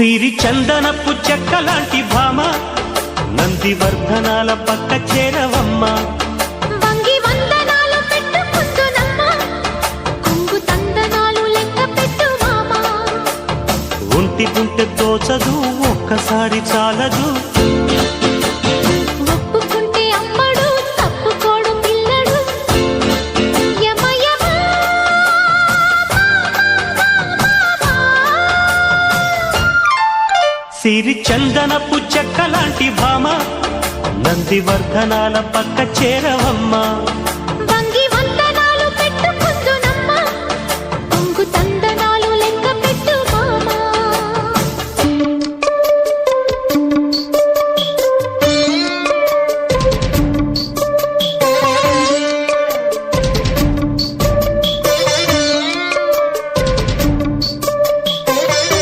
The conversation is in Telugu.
సిరి చందనపు చెక్కలాంటి భామ నందివర్ధనాల పక్క చేరవమ్మ. వంగి వందనాలు పెట్టుకుందునమ్మ కొంగు తందనాలు లెక్క పెట్టు మామ. ఒంటి గుంటె తోచదు ఒక్కసారి చాలదు ఒప్పుకుంటే అమ్మడు తప్పుకోడు పిల్లడు. యమ యమ సిరి చందనపు చెక్కలాంటి భామ నందివర్ధనాల పక్క చేరవమ్మ.